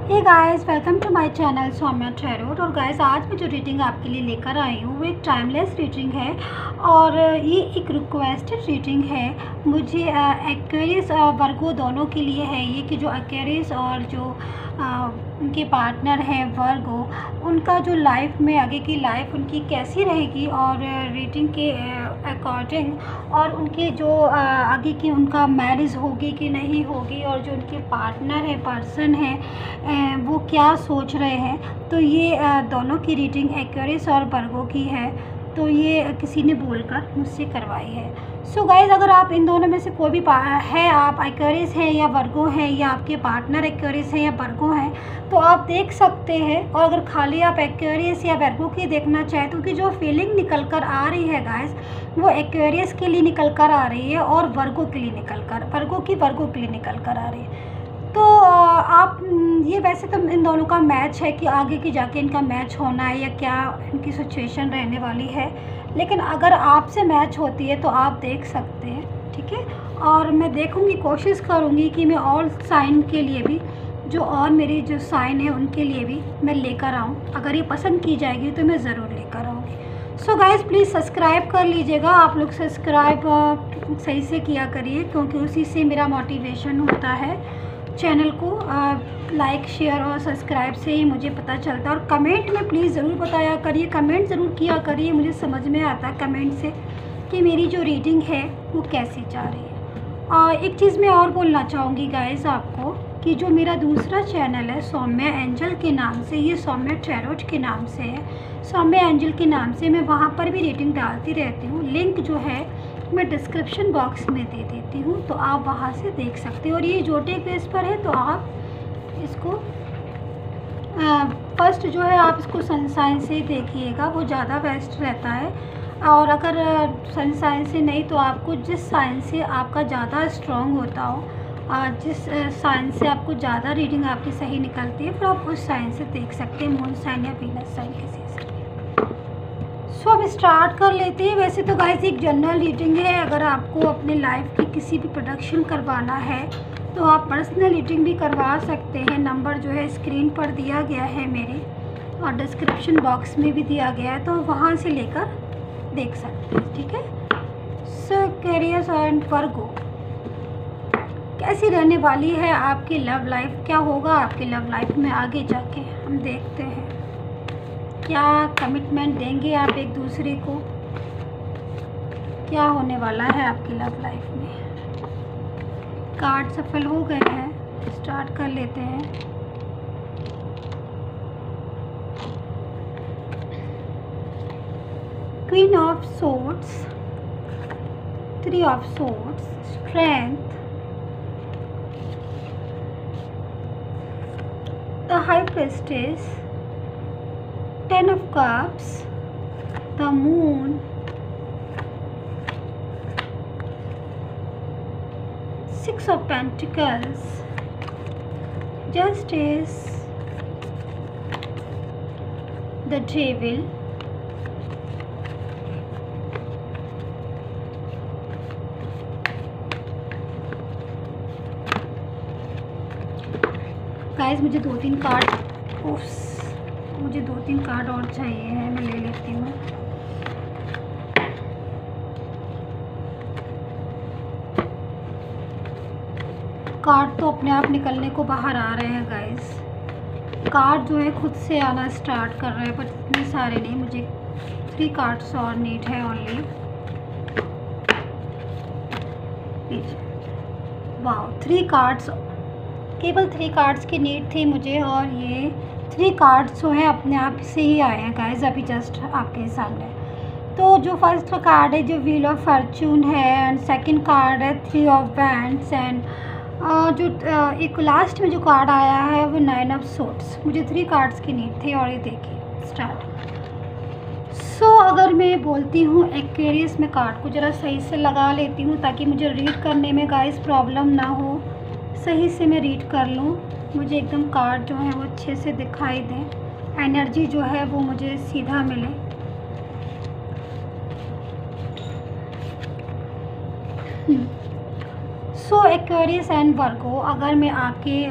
Hey guys, welcome to my channel Saumya tarot. और guys, आज मैं जो रीडिंग आपके लिए लेकर आई हूँ वो एक टाइमलेस रीडिंग है और ये एक रिक्वेस्टेड रीडिंग है। मुझे एक्वेरियस और वर्गो दोनों के लिए है ये कि जो एक्वेरियस और जो उनके पार्टनर हैं वर्गो, उनका जो लाइफ में आगे की लाइफ उनकी कैसी रहेगी और रीडिंग के अकॉर्डिंग, और उनके जो आगे की उनका मैरिज होगी कि नहीं होगी, और जो उनके पार्टनर है पर्सन है वो क्या सोच रहे हैं। तो ये दोनों की रीडिंग एक्वेरियस और वर्गो की है। तो ये किसी ने बोलकर मुझसे करवाई है। सो गाइज़, अगर आप इन दोनों में से कोई भी है, आप एक्वेरियस हैं या वर्गो हैं, या आपके पार्टनर एक्वेरियस हैं या वर्गो हैं, तो आप देख सकते हैं। और अगर खाली आप एक्वेरियस या वर्गो की देखना चाहें तो कि जो फीलिंग निकल कर आ रही है गाइज़, वो एक्वेरियस के लिए निकल कर आ रही है और वर्गो के लिए निकल कर, वर्गो के लिए निकल कर आ रही है। तो आप ये वैसे तो इन दोनों का मैच है कि आगे की जाके इनका मैच होना है या क्या इनकी सिचुएशन रहने वाली है। लेकिन अगर आपसे मैच होती है तो आप देख सकते हैं, ठीक है। और मैं देखूंगी, कोशिश करूंगी कि मैं और साइन के लिए भी, जो और मेरी जो साइन है उनके लिए भी मैं लेकर आऊँ। अगर ये पसंद की जाएगी तो मैं ज़रूर लेकर आऊँगी। सो गाइज़, प्लीज़ सब्सक्राइब कर लीजिएगा। आप लोग सब्सक्राइब सही से किया करिए, क्योंकि उसी से मेरा मोटिवेशन होता है। चैनल को लाइक, शेयर और सब्सक्राइब से ही मुझे पता चलता है। और कमेंट में प्लीज़ ज़रूर बताया करिए, कमेंट ज़रूर किया करिए। मुझे समझ में आता है कमेंट से कि मेरी जो रीडिंग है वो कैसी जा रही है। और एक चीज़ मैं और बोलना चाहूँगी गाइज़ आपको, कि जो मेरा दूसरा चैनल है सौम्या एंजल के नाम से, ये सौम्या टैरोट के नाम से है, सौम्या एंजल के नाम से, मैं वहाँ पर भी रीडिंग डालती रहती हूँ। लिंक जो है मैं डिस्क्रिप्शन बॉक्स में दे देती हूँ, तो आप वहाँ से देख सकते हो। और ये जोटे पेज पर है, तो आप इसको फर्स्ट जो है आप इसको सनसाइन से देखिएगा, वो ज़्यादा बेस्ट रहता है। और अगर सनसाइन से नहीं तो आपको जिस साइन से आपका ज़्यादा स्ट्रॉन्ग होता हो, जिस साइन से आपको ज़्यादा रीडिंग आपकी सही निकलती है, फिर आप उस साइन से देख सकते हैं, मून साइन या वीनस साइन किसी से। सो अब स्टार्ट कर लेते हैं। वैसे तो गाइस एक जनरल रीडिंग है। अगर आपको अपने लाइफ की किसी भी प्रोडक्शन करवाना है तो आप पर्सनल रीडिंग भी करवा सकते हैं। नंबर जो है स्क्रीन पर दिया गया है मेरे, और डिस्क्रिप्शन बॉक्स में भी दिया गया है, तो वहाँ से लेकर देख सकते हैं, ठीक है। सो एक्वेरियस एंड वर्गो, कैसी रहने वाली है आपकी लव लाइफ, क्या होगा आपकी लव लाइफ में आगे जाके, हम देखते हैं। क्या कमिटमेंट देंगे आप एक दूसरे को, क्या होने वाला है आपकी लव लाइफ में। कार्ड सफल हो गए हैं, स्टार्ट कर लेते हैं। Queen of swords, three of swords, strength, the high priestess, Ten of Cups, the Moon, Six of Pentacles, Justice, the Devil, guys मुझे दो तीन कार्ड और चाहिए है, मैं ले लेती हूँ। कार्ड तो अपने आप निकलने को बाहर आ रहे हैं गाइस। कार्ड जो है खुद से आना स्टार्ट कर रहे हैं, पर इतने सारे नहीं, मुझे 3 कार्ड्स और नीड है ओनली। वाह, 3 कार्ड्स, केवल 3 कार्ड्स की नीड थी मुझे, और ये 3 कार्ड्स जो हैं अपने आप से ही आए हैं गाइस अभी जस्ट आपके सामने। तो जो फर्स्ट कार्ड है जो व्हील ऑफ फॉर्च्यून है, एंड सेकंड कार्ड है 3 ऑफ वैंड्स, एंड जो एक लास्ट में जो कार्ड आया है वो 9 ऑफ सोर्ड्स। मुझे 3 कार्ड्स की नीड थी, और ये देखिए स्टार्ट। सो अगर मैं बोलती हूँ एक्वेरियस में, कार्ड को ज़रा सही से लगा लेती हूँ ताकि मुझे रीड करने में गाइस प्रॉब्लम ना हो, सही से मैं रीड कर लूँ, मुझे एकदम कार्ड जो है वो अच्छे से दिखाई दें, एनर्जी जो है वो मुझे सीधा मिले। सो एक्वेरियस एंड वर्गो, अगर मैं आपके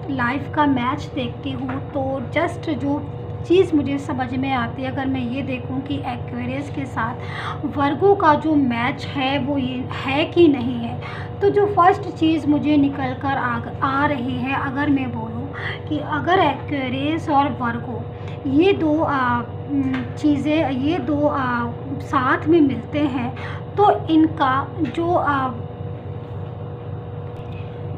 लाइफ का मैच देखती हूँ तो जस्ट जो चीज़ मुझे समझ में आती है, अगर मैं ये देखूं कि एक्वेरियस के साथ वर्गो का जो मैच है वो ये है कि नहीं है, तो जो फर्स्ट चीज़ मुझे निकल कर आ रही है, अगर मैं बोलूं कि अगर एक्वेरियस और वर्गो ये दो चीज़ें, ये दो साथ में मिलते हैं तो इनका जो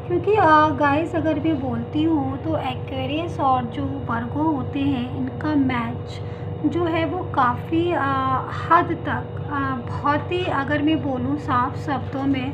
क्योंकि गाइस अगर मैं बोलती हूँ तो एक्वेरियस और जो वर्गो होते हैं इनका मैच जो है वो काफ़ी हद तक बहुत ही, अगर मैं बोलूँ साफ शब्दों में,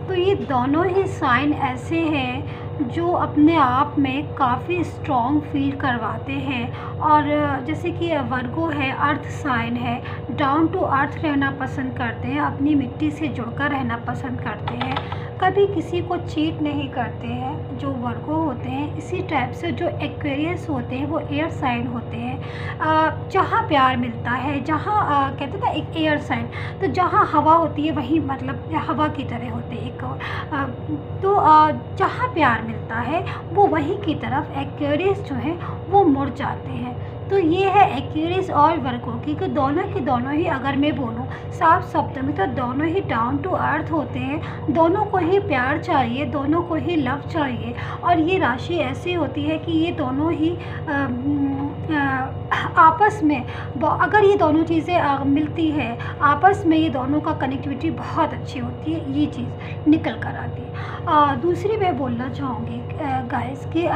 तो ये दोनों ही साइन ऐसे हैं जो अपने आप में काफ़ी स्ट्रॉन्ग फील करवाते हैं। और जैसे कि वर्गो है, अर्थ साइन है, डाउन टू अर्थ रहना पसंद करते हैं, अपनी मिट्टी से जुड़कर रहना पसंद करते हैं, कभी किसी को चीट नहीं करते हैं जो वर्गो होते हैं। इसी टाइप से जो एक्वेरियस होते हैं वो एयर साइन होते हैं। जहाँ प्यार मिलता है, जहाँ कहते हैं ना एक एयर साइन, तो जहाँ हवा होती है वहीं मतलब हवा की तरह होते हैं तो जहाँ प्यार मिलता है वो वहीं की तरफ एक्वेरियस जो है वो मुड़ जाते हैं। तो ये है एक्वेरियस और वर्गो की दोनों ही अगर मैं बोलूँ साफ शब्द में तो दोनों ही डाउन टू अर्थ होते हैं, दोनों को ही प्यार चाहिए, दोनों को ही लव चाहिए। और ये राशि ऐसी होती है कि ये दोनों ही आपस में अगर ये दोनों चीज़ें मिलती है आपस में, ये दोनों का कनेक्टिविटी बहुत अच्छी होती है, ये चीज़ निकल कर आती है। दूसरी मैं बोलना चाहूँगी गाइस कि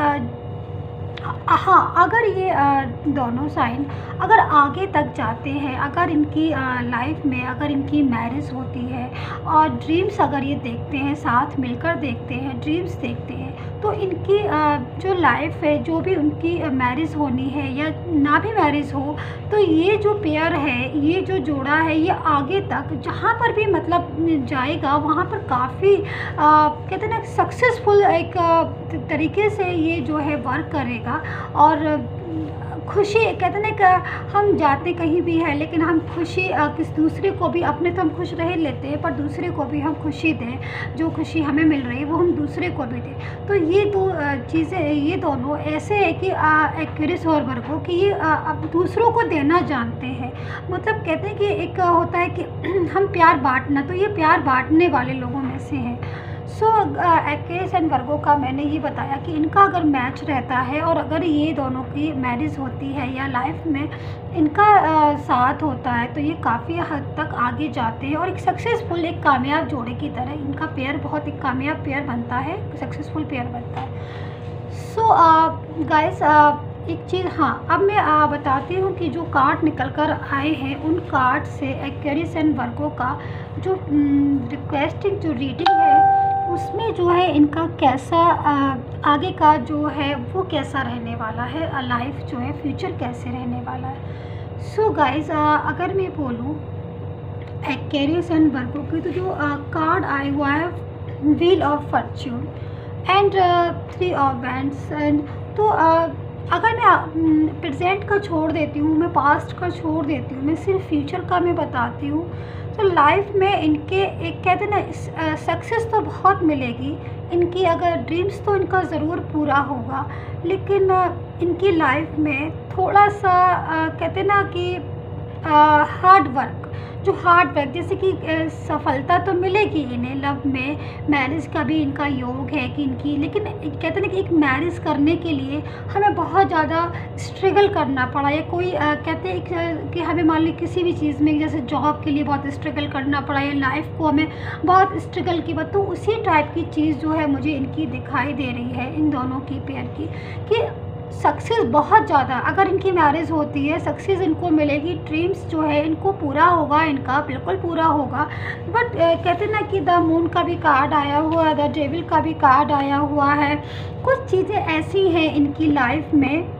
हाँ, अगर ये दोनों साइन अगर आगे तक जाते हैं, अगर इनकी लाइफ में अगर इनकी मैरिज होती है और ड्रीम्स अगर ये देखते हैं, साथ मिलकर देखते हैं, ड्रीम्स देखते हैं, तो इनकी जो लाइफ है, जो भी उनकी मैरिज होनी है या ना भी मैरिज हो, तो ये जो पेयर है, ये जो जोड़ा है, ये आगे तक जहाँ पर भी मतलब जाएगा वहाँ पर काफ़ी कहते हैं ना सक्सेसफुल एक तरीके से ये जो है वर्क करेगा। और खुशी कहते हैं ना, हम जाते कहीं भी है लेकिन हम खुशी किस दूसरे को भी, अपने तो हम खुश रह लेते हैं पर दूसरे को भी हम खुशी दें, जो खुशी हमें मिल रही है वो हम दूसरे को भी दें। तो ये दो चीज़ें, ये दोनों ऐसे है कि एक्वेरियस और वर्गो कि ये अब दूसरों को देना जानते हैं। मतलब कहते हैं कि एक होता है कि हम प्यार बांटना, तो ये प्यार बांटने वाले लोगों में से हैं। सो एक्वेरियस एंड वर्गो का मैंने ये बताया कि इनका अगर मैच रहता है और अगर ये दोनों की मैरिज होती है या लाइफ में इनका साथ होता है तो ये काफ़ी हद तक आगे जाते हैं और एक सक्सेसफुल, एक कामयाब जोड़े की तरह इनका पेयर बहुत एक कामयाब पेयर बनता है, सक्सेसफुल पेयर बनता है। सो गाइस एक चीज़, हाँ, अब मैं बताती हूँ कि जो कार्ड निकल कर आए हैं उन कार्ड से एक्वेरियस एंड वर्गो का जो रिक्वेस्टिंग जो रीडिंग है उसमें जो है इनका कैसा आगे का जो है वो कैसा रहने वाला है, लाइफ जो है फ्यूचर कैसे रहने वाला है। सो गाइस अगर मैं बोलूँ एक्वेरियस एंड वर्गो की तो जो कार्ड आया हुआ है wheel of Fortune and 3 of wands and तो अगर मैं प्रेजेंट का छोड़ देती हूँ, मैं पास्ट का छोड़ देती हूँ, मैं सिर्फ फ्यूचर का मैं बताती हूँ, तो लाइफ में इनके एक कहते हैं ना सक्सेस तो बहुत मिलेगी, इनकी अगर ड्रीम्स तो इनका ज़रूर पूरा होगा, लेकिन इनकी लाइफ में थोड़ा सा कहते हैं ना कि हार्ड वर्क, जो हार्ड वर्क जैसे कि सफलता तो मिलेगी इन्हें लव में, मैरिज का भी इनका योग है कि इनकी, लेकिन कहते हैं ना कि एक मैरिज करने के लिए हमें बहुत ज़्यादा स्ट्रगल करना पड़ा, या कोई कहते हैं कि हमें मान ली किसी भी चीज़ में जैसे जॉब के लिए बहुत स्ट्रगल करना पड़ा या लाइफ को हमें बहुत स्ट्रगल की बात, तो उसी टाइप की चीज़ जो है मुझे इनकी दिखाई दे रही है इन दोनों की पेयर की कि सक्सेस बहुत ज़्यादा अगर इनकी मैरिज होती है सक्सेस इनको मिलेगी, ड्रीम्स जो है इनको पूरा होगा, इनका बिल्कुल पूरा होगा। बट कहते हैं ना कि द मून का भी कार्ड आया हुआ है, द डेविल का भी कार्ड आया हुआ है, कुछ चीज़ें ऐसी हैं इनकी लाइफ में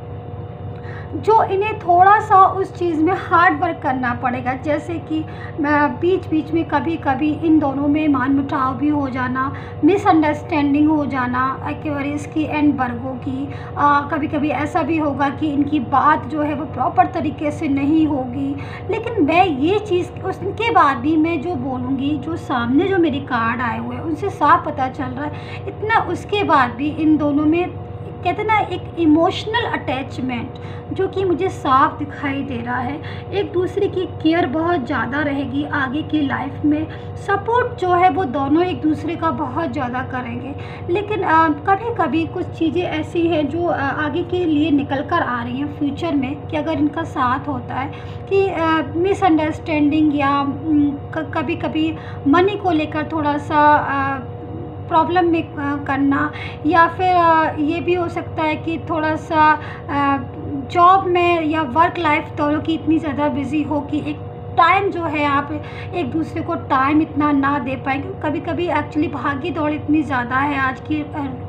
जो इन्हें थोड़ा सा उस चीज़ में हार्ड वर्क करना पड़ेगा, जैसे कि बीच बीच में कभी कभी इन दोनों में मनमुटाव भी हो जाना, मिसअंडरस्टैंडिंग हो जाना एक्वेरियस की एंड वर्गो की, कभी कभी ऐसा भी होगा कि इनकी बात जो है वो प्रॉपर तरीके से नहीं होगी। लेकिन मैं ये चीज़ उसके बाद भी मैं जो बोलूँगी, जो सामने जो मेरे कार्ड आए हुए हैं उनसे साफ पता चल रहा है, इतना उसके बाद भी इन दोनों में कहते हैं ना एक इमोशनल अटैचमेंट जो कि मुझे साफ दिखाई दे रहा है। एक दूसरे की केयर बहुत ज़्यादा रहेगी आगे की लाइफ में। सपोर्ट जो है वो दोनों एक दूसरे का बहुत ज़्यादा करेंगे। लेकिन कभी कभी कुछ चीज़ें ऐसी हैं जो आगे के लिए निकल कर आ रही हैं फ्यूचर में, कि अगर इनका साथ होता है कि मिसअंडरस्टैंडिंग या कभी कभी मनी को लेकर थोड़ा सा प्रॉब्लम में करना, या फिर ये भी हो सकता है कि थोड़ा सा जॉब में या वर्क लाइफ दोनों की इतनी ज़्यादा बिज़ी हो कि एक टाइम जो है आप एक दूसरे को टाइम इतना ना दे पाए। क्योंकि कभी कभी एक्चुअली भागी दौड़ इतनी ज़्यादा है आज की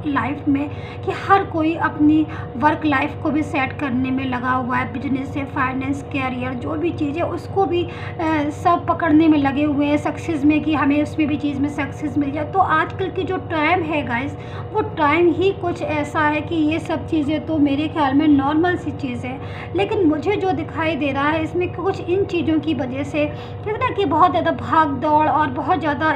लाइफ में कि हर कोई अपनी वर्क लाइफ को भी सेट करने में लगा हुआ है। बिजनेस से फाइनेंस, कैरियर, जो भी चीज़ है उसको भी सब पकड़ने में लगे हुए हैं सक्सेस में, कि हमें उसमें भी चीज़ में सक्सेस मिल जाए। तो आजकल की जो टाइम है गाइस, वो टाइम ही कुछ ऐसा है कि ये सब चीज़ें तो मेरे ख्याल में नॉर्मल सी चीज़ है। लेकिन मुझे जो दिखाई दे रहा है इसमें कुछ इन चीज़ों की वजह से कहते हैं ना कि बहुत ज़्यादा भाग दौड़ और बहुत ज़्यादा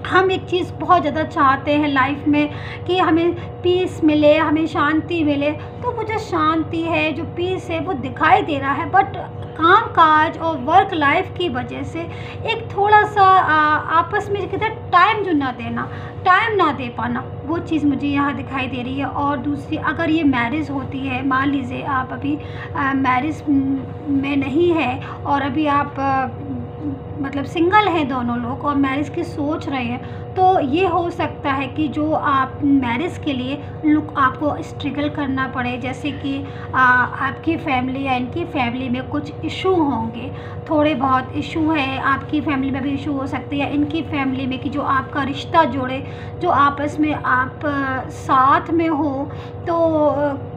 हम एक चीज़ बहुत ज़्यादा चाहते हैं लाइफ में कि हमें पीस मिले, हमें शांति मिले। तो वो जो शांति है, जो पीस है, वो दिखाई दे रहा है। बट काम काज और वर्क लाइफ की वजह से एक थोड़ा सा आपस में कहते हैं टाइम जो ना देना, टाइम ना दे पाना, वो चीज़ मुझे यहाँ दिखाई दे रही है। और दूसरी, अगर ये मैरिज होती है, मान लीजिए आप अभी मैरिज में नहीं है और अभी आप मतलब सिंगल हैं दोनों लोग और मैरिज की सोच रहे हैं, तो ये हो सकता है कि जो आप मैरिज के लिए आपको स्ट्रगल करना पड़े। जैसे कि आपकी फैमिली या इनकी फैमिली में कुछ इशू होंगे, थोड़े बहुत इशू है, आपकी फैमिली में भी इशू हो सकते हैं, इनकी फैमिली में, कि जो आपका रिश्ता जोड़े, जो आपस में आप साथ में हो। तो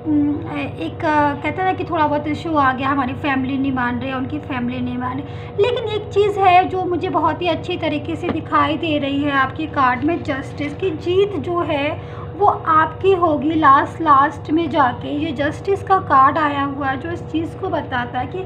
एक कहते हैं ना कि थोड़ा बहुत इशू आ गया, हमारी फैमिली नहीं मान रही है, उनकी फैमिली नहीं मान रही। लेकिन एक चीज़ है जो मुझे बहुत ही अच्छी तरीके से दिखाई दे रही है आपके कार्ड में, जस्टिस की जीत जो है वो आपकी होगी लास्ट में जाके। ये जस्टिस का कार्ड आया हुआ है जो इस चीज़ को बताता है कि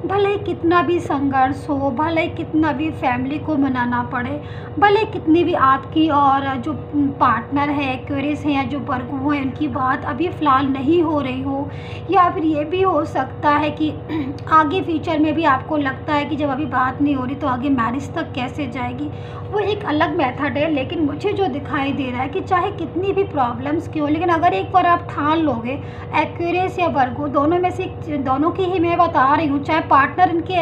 भले ही कितना भी संघर्ष हो, भले ही कितना भी फैमिली को मनाना पड़े, भले कितनी भी आपकी और जो पार्टनर है, एक्वेरियस है या जो वर्गो हैं, उनकी बात अभी फ़िलहाल नहीं हो रही हो, या फिर ये भी हो सकता है कि आगे फ्यूचर में भी आपको लगता है कि जब अभी बात नहीं हो रही तो आगे मैरिज तक कैसे जाएगी, वो एक अलग मेथड है। लेकिन मुझे जो दिखाई दे रहा है कि चाहे कितनी भी प्रॉब्लम्स क्यों, लेकिन अगर एक बार आप ठान लोगे, एक्वेरियस या वर्गो दोनों में से दोनों की ही मैं बता रही हूँ, चाहे पार्टनर इनके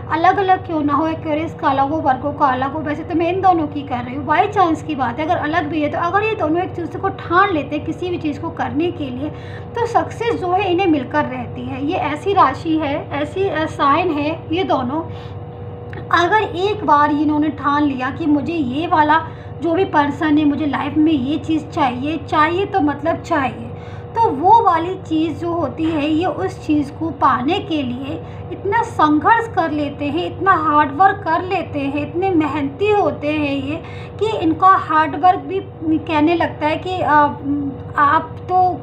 अलग अलग क्यों ना हो, एक्वेरियस का अलग हो, वर्गो का अलग हो, वैसे तो मैं इन दोनों की कर रही हूँ, बाई चांस की बात है, अगर अलग भी है तो अगर ये दोनों एक चीज़ को ठान लेते हैं किसी भी चीज़ को करने के लिए, तो सक्सेस जो है इन्हें मिलकर रहती है। ये ऐसी राशि है, ऐसी साइन है ये दोनों। अगर एक बार इन्होंने ठान लिया कि मुझे ये वाला जो भी पर्सन है, मुझे लाइफ में ये चीज़ चाहिए तो मतलब चाहिए, तो वो वाली चीज़ जो होती है, ये उस चीज़ को पाने के लिए इतना संघर्ष कर लेते हैं, इतना हार्ड वर्क कर लेते हैं, इतने मेहनती होते हैं ये, कि इनका हार्ड वर्क भी कहने लगता है कि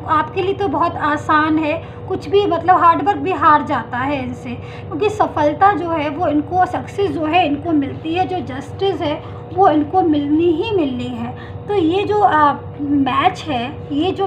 आपके लिए तो बहुत आसान है, कुछ भी मतलब हार्ड वर्क भी हार जाता है इनसे, क्योंकि सफलता जो है वो इनको, सक्सेस जो है इनको मिलती है, जो जस्टिस है वो इनको मिलनी ही मिलनी है। तो ये जो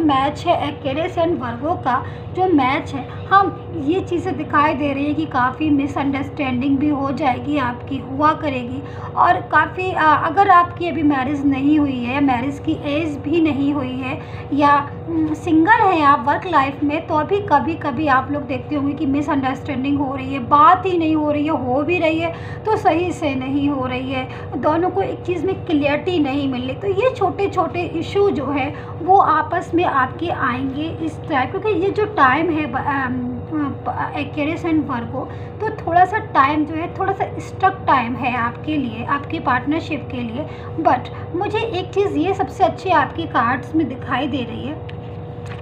मैच है एक्वेरियस एंड वर्गो का जो मैच है, हम ये चीज़ें दिखाई दे रही है कि काफ़ी मिसअंडरस्टैंडिंग भी हो जाएगी, आपकी हुआ करेगी। और काफ़ी अगर आपकी अभी मैरिज नहीं हुई है, मैरिज की एज भी नहीं हुई है, या सिंगल हैं आप वर्क लाइफ में, तो अभी कभी कभी आप लोग देखते होंगे कि मिसअंडरस्टैंडिंग हो रही है, बात ही नहीं हो रही है, हो भी रही है तो सही से नहीं हो रही है, दोनों को एक चीज़ में क्लियरिटी नहीं मिल रही। तो ये छोटे छोटे इशू जो है वो आपस में आपके आएंगे इस टाइप, क्योंकि ये जो टाइम है एक्वेरियस एंड वर्गो, तो थोड़ा सा टाइम जो है थोड़ा सा स्टक टाइम है आपके लिए, आपकी पार्टनरशिप के लिए। बट मुझे एक चीज़ ये सबसे अच्छी आपकी कार्ड्स में दिखाई दे रही है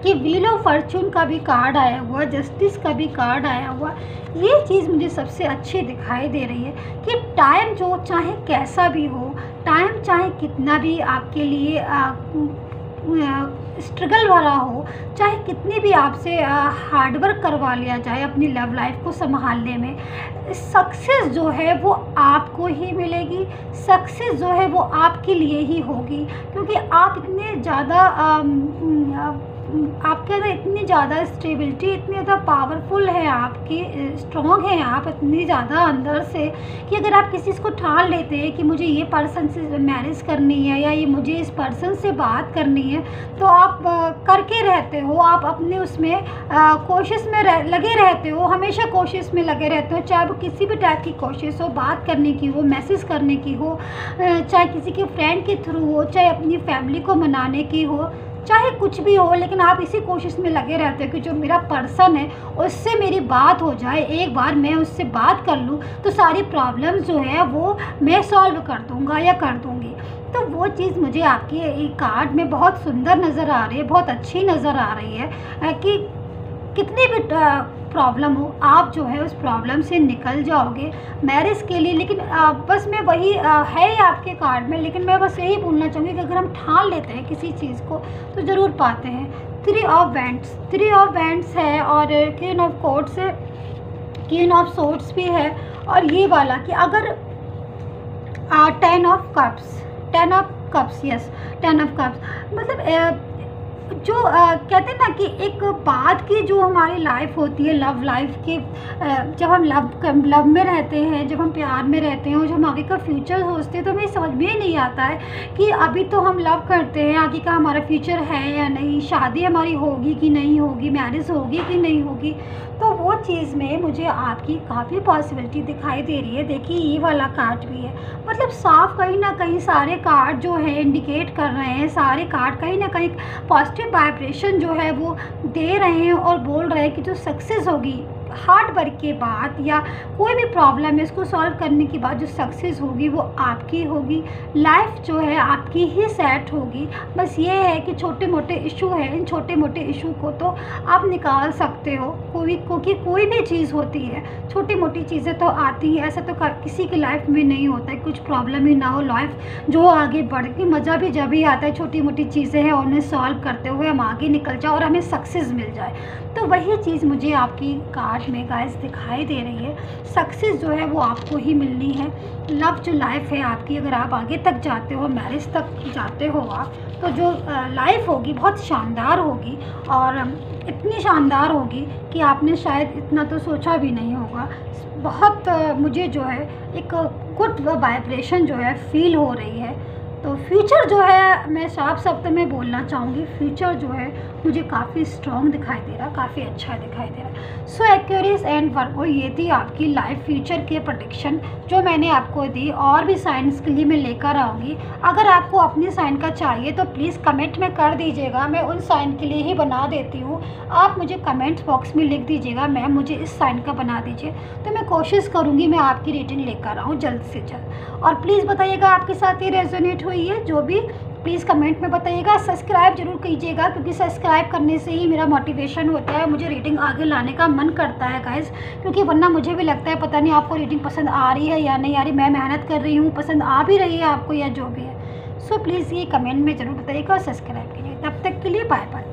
कि व्हील ऑफ फॉर्चून का भी कार्ड आया हुआ, जस्टिस का भी कार्ड आया हुआ। ये चीज़ मुझे सबसे अच्छी दिखाई दे रही है कि टाइम जो चाहे कैसा भी हो, टाइम चाहे कितना भी आपके लिए स्ट्रगल भरा हो, चाहे कितनी भी आपसे हार्डवर्क करवा लिया जाए अपनी लव लाइफ को संभालने में, सक्सेस जो है वो आपको ही मिलेगी, सक्सेस जो है वो आपके लिए ही होगी, क्योंकि आप इतने ज़्यादा आपके अंदर इतनी ज़्यादा स्टेबिलिटी, इतनी ज़्यादा पावरफुल है आपकी, स्ट्रॉन्ग हैं आप इतनी ज़्यादा अंदर से कि अगर आप किसी को ठान लेते हैं कि मुझे ये पर्सन से मैरिज करनी है या ये मुझे इस पर्सन से बात करनी है, तो आप करके रहते हो। आप अपने उसमें कोशिश में लगे रहते हो, हमेशा कोशिश में लगे रहते हो, चाहे वो किसी भी टाइप की कोशिश हो, बात करने की हो, मैसेज करने की हो, चाहे किसी के फ्रेंड के थ्रू हो, चाहे अपनी फैमिली को मनाने की हो, चाहे कुछ भी हो, लेकिन आप इसी कोशिश में लगे रहते हो कि जो मेरा पर्सन है उससे मेरी बात हो जाए, एक बार मैं उससे बात कर लूँ तो सारी प्रॉब्लम जो है वो मैं सॉल्व कर दूँगा या कर दूँगी। तो वो चीज़ मुझे आपकी कार्ड में बहुत सुंदर नज़र आ रही है, बहुत अच्छी नज़र आ रही है कि कितनी भी प्रॉब्लम हो, आप जो है उस प्रॉब्लम से निकल जाओगे मैरिज के लिए। लेकिन बस मैं वही है आपके कार्ड में, लेकिन मैं बस यही बोलना चाहूँगी कि अगर हम ठान लेते हैं किसी चीज़ को तो ज़रूर पाते हैं। 3 ऑफ वैंड्स है और क्वीन ऑफ कोर्ट्स है, क्वीन ऑफ सोर्ड्स भी है, और ये वाला कि अगर 10 of cups, yes 10 of cups, मतलब जो कहते हैं ना कि एक बाद की जो हमारी लाइफ होती है, लव लाइफ की, जब हम लव में रहते हैं, जब हम प्यार में रहते हैं और जब हम आगे का फ्यूचर सोचते हैं, तो हमें समझ में ही नहीं आता है कि अभी तो हम लव करते हैं, आगे का हमारा फ्यूचर है या नहीं, शादी हमारी होगी कि नहीं होगी, मैरिज होगी कि नहीं होगी। तो वो चीज़ में मुझे आपकी काफ़ी पॉसिबिलिटी दिखाई दे रही है। देखिए ये वाला कार्ड भी है, मतलब साफ कहीं ना कहीं सारे कार्ड जो है इंडिकेट कर रहे हैं, सारे कार्ड कहीं ना कहीं पॉजिटिव वाइब्रेशन जो है वो दे रहे हैं और बोल रहे हैं कि जो सक्सेस होगी हार्ड वर्क के बाद या कोई भी प्रॉब्लम है इसको सॉल्व करने के बाद जो सक्सेस होगी वो आपकी होगी। लाइफ जो है आपकी ही सेट होगी। बस ये है कि छोटे मोटे इशू है, इन छोटे मोटे इशू को तो आप निकाल सकते हो, क्योंकि कोई भी चीज़ होती है, छोटी मोटी चीज़ें तो आती हैं, ऐसा तो किसी की लाइफ में नहीं होता है कुछ प्रॉब्लम ही ना हो। लाइफ जो आगे बढ़ के मज़ा भी जब ही आता है छोटी मोटी चीज़ें हैं उन्हें सॉल्व करते हुए हम आगे निकल जाए और हमें सक्सेस मिल जाए। तो वही चीज़ मुझे आपकी कार्ड में गाइस दिखाई दे रही है। सक्सेस जो है वो आपको ही मिलनी है। लव जो लाइफ है आपकी, अगर आप आगे तक जाते हो, मैरिज तक जाते हो आप, तो जो लाइफ होगी बहुत शानदार होगी, और इतनी शानदार होगी कि आपने शायद इतना तो सोचा भी नहीं होगा। बहुत मुझे जो है एक गुड वाइब्रेशन जो है फील हो रही है। तो फ्यूचर जो है मैं साफ शब्द में बोलना चाहूँगी, फ्यूचर जो है मुझे काफ़ी स्ट्रॉन्ग दिखाई दे रहा, काफ़ी अच्छा दिखाई दे रहा। सो एक्वेरियस एंड वर्गो, ये थी आपकी लाइफ फ्यूचर के प्रेडिक्शन जो मैंने आपको दी। और भी साइंस के लिए मैं लेकर आऊँगी। अगर आपको अपने साइन का चाहिए तो प्लीज़ कमेंट में कर दीजिएगा, मैं उन साइन के लिए ही बना देती हूँ। आप मुझे कमेंट बॉक्स में लिख दीजिएगा मैम मुझे इस साइन का बना दीजिए, तो मैं कोशिश करूँगी मैं आपकी रीडिंग लेकर आऊँ जल्द से जल्द। और प्लीज़ बताइएगा आपके साथ ये रेजोनेट हुई है, जो भी प्लीज़ कमेंट में बताइएगा। सब्सक्राइब जरूर कीजिएगा, क्योंकि सब्सक्राइब करने से ही मेरा मोटिवेशन होता है, मुझे रीडिंग आगे लाने का मन करता है गाइस। क्योंकि वरना मुझे भी लगता है पता नहीं आपको रीडिंग पसंद आ रही है या नहीं आ रही, मैं मेहनत कर रही हूँ, पसंद आ भी रही है आपको या जो भी है। सो प्लीज़ ये कमेंट में ज़रूर बताइएगा और सब्सक्राइब कीजिए। तब तक के लिए बाय बाय।